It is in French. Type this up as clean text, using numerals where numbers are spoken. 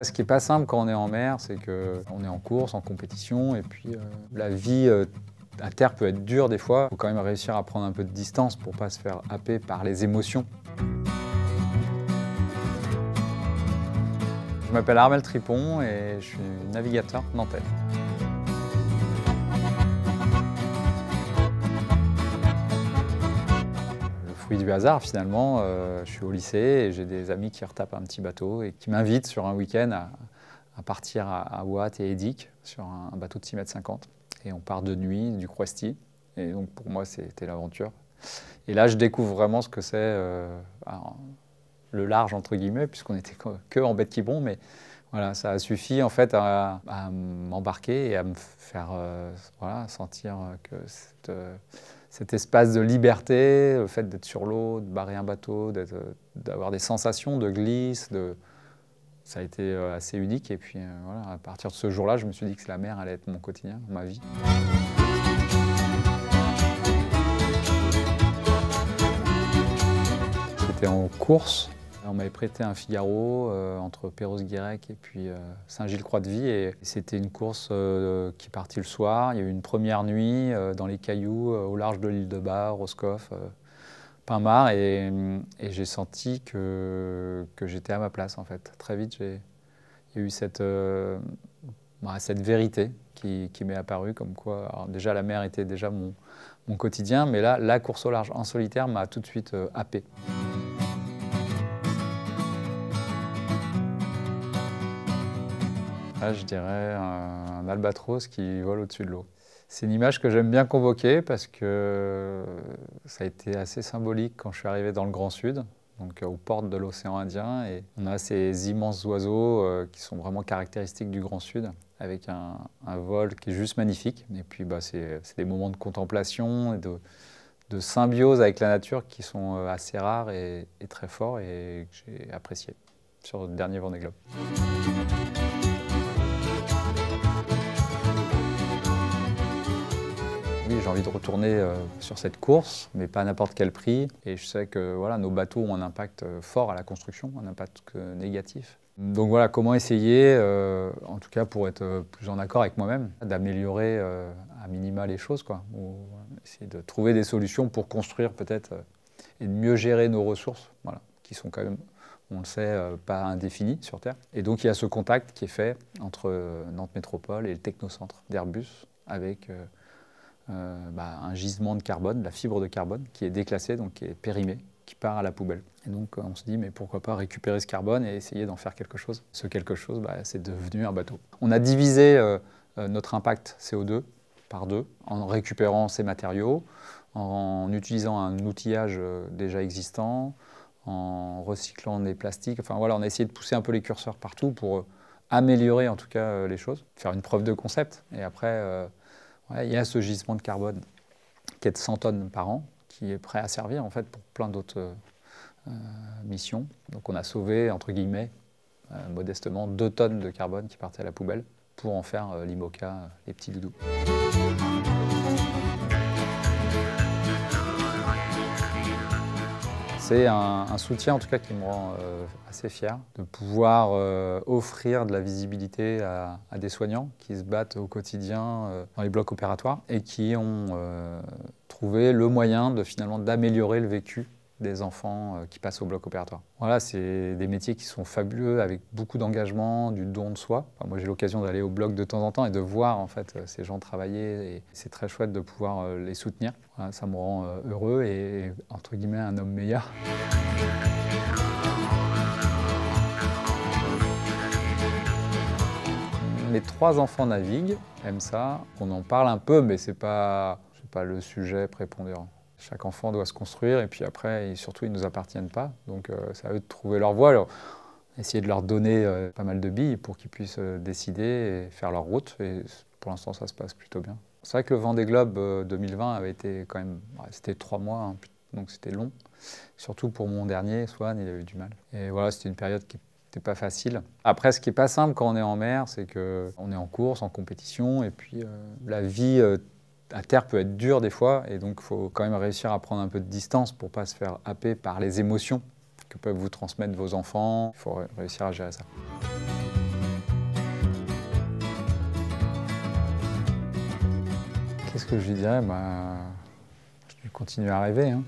Ce qui n'est pas simple quand on est en mer, c'est qu'on est en course, en compétition, et puis la vie à terre peut être dure des fois. Il faut quand même réussir à prendre un peu de distance pour ne pas se faire happer par les émotions. Je m'appelle Armel Tripon et je suis navigateur nantais. Le fruit du hasard finalement, je suis au lycée et j'ai des amis qui retapent un petit bateau et qui m'invitent sur un week-end à partir à Ouate et Edic sur un bateau de 6,50 m. Et on part de nuit du Croesti. Et donc pour moi c'était l'aventure. Et là je découvre vraiment ce que c'est le large entre guillemets, puisqu'on était que en baie de Quiberon, mais voilà, ça a suffi en fait à m'embarquer et à me faire sentir que cet espace de liberté, le fait d'être sur l'eau, de barrer un bateau, d'avoir des sensations de glisse, ça a été assez unique. Et puis voilà, à partir de ce jour-là, je me suis dit que la mer allait être mon quotidien, ma vie. J'étais en course. On m'avait prêté un Figaro entre Perros-Guirec et puis Saint-Gilles-Croix-de-Vie. Et c'était une course qui partit le soir. Il y a eu une première nuit dans les cailloux au large de l'île de Bar, Roscoff, Pinmar. Et j'ai senti que j'étais à ma place en fait. Très vite, il y a eu cette vérité qui m'est apparue comme quoi. Alors déjà, la mer était déjà mon quotidien, mais là, la course au large en solitaire m'a tout de suite happé. Là, je dirais un albatros qui vole au-dessus de l'eau. C'est une image que j'aime bien convoquer parce que ça a été assez symbolique quand je suis arrivé dans le Grand Sud, donc aux portes de l'océan Indien. Et on a ces immenses oiseaux qui sont vraiment caractéristiques du Grand Sud, avec un vol qui est juste magnifique. Et puis c'est des moments de contemplation et de symbiose avec la nature qui sont assez rares et très forts et que j'ai apprécié sur le dernier Vendée Globe. Oui, j'ai envie de retourner sur cette course, mais pas à n'importe quel prix. Et je sais que voilà, nos bateaux ont un impact fort à la construction, un impact négatif. Donc voilà, comment essayer, en tout cas pour être plus en accord avec moi-même, d'améliorer à minima les choses, quoi. Ou essayer de trouver des solutions pour construire peut-être et de mieux gérer nos ressources, voilà, qui sont quand même, on le sait, pas indéfinies sur Terre. Et donc il y a ce contact qui est fait entre Nantes Métropole et le technocentre d'Airbus avec un gisement de carbone, la fibre de carbone, qui est déclassée, donc qui est périmée, qui part à la poubelle. Et donc on se dit, mais pourquoi pas récupérer ce carbone et essayer d'en faire quelque chose. Ce quelque chose, c'est devenu un bateau. On a divisé notre impact CO2 par 2 en récupérant ces matériaux, en utilisant un outillage déjà existant, en recyclant des plastiques. Enfin voilà, on a essayé de pousser un peu les curseurs partout pour améliorer en tout cas les choses, faire une preuve de concept. Et après, il y a ce gisement de carbone qui est de 100 tonnes par an, qui est prêt à servir en fait pour plein d'autres missions. Donc on a sauvé, entre guillemets, modestement, 2 tonnes de carbone qui partaient à la poubelle pour en faire l'IMOCA, les petits doudous. C'est un soutien en tout cas qui me rend assez fier de pouvoir offrir de la visibilité à des soignants qui se battent au quotidien dans les blocs opératoires et qui ont trouvé le moyen finalement d'améliorer le vécu des enfants qui passent au bloc opératoire. Voilà, c'est des métiers qui sont fabuleux avec beaucoup d'engagement, du don de soi. Enfin, moi j'ai l'occasion d'aller au bloc de temps en temps et de voir en fait ces gens travailler et c'est très chouette de pouvoir les soutenir. Voilà, ça me rend heureux et entre guillemets un homme meilleur. Mes 3 enfants naviguent, aiment ça. On en parle un peu, mais c'est pas le sujet prépondérant. Chaque enfant doit se construire et puis après, surtout, ils ne nous appartiennent pas. Donc c'est à eux de trouver leur voie. Alors, essayer de leur donner pas mal de billes pour qu'ils puissent décider et faire leur route. Et pour l'instant, ça se passe plutôt bien. C'est vrai que le Vendée Globe 2020 avait été quand même... c'était 3 mois, hein, donc c'était long. Surtout pour mon dernier, Swan, il a eu du mal. Et voilà, c'était une période qui n'était pas facile. Après, ce qui n'est pas simple quand on est en mer, c'est qu'on est en course, en compétition, et puis la vie... à terre peut être dure des fois, et donc il faut quand même réussir à prendre un peu de distance pour ne pas se faire happer par les émotions que peuvent vous transmettre vos enfants. Il faut réussir à gérer ça. Qu'est-ce que je lui dirais? Je vais continuer à rêver. Hein.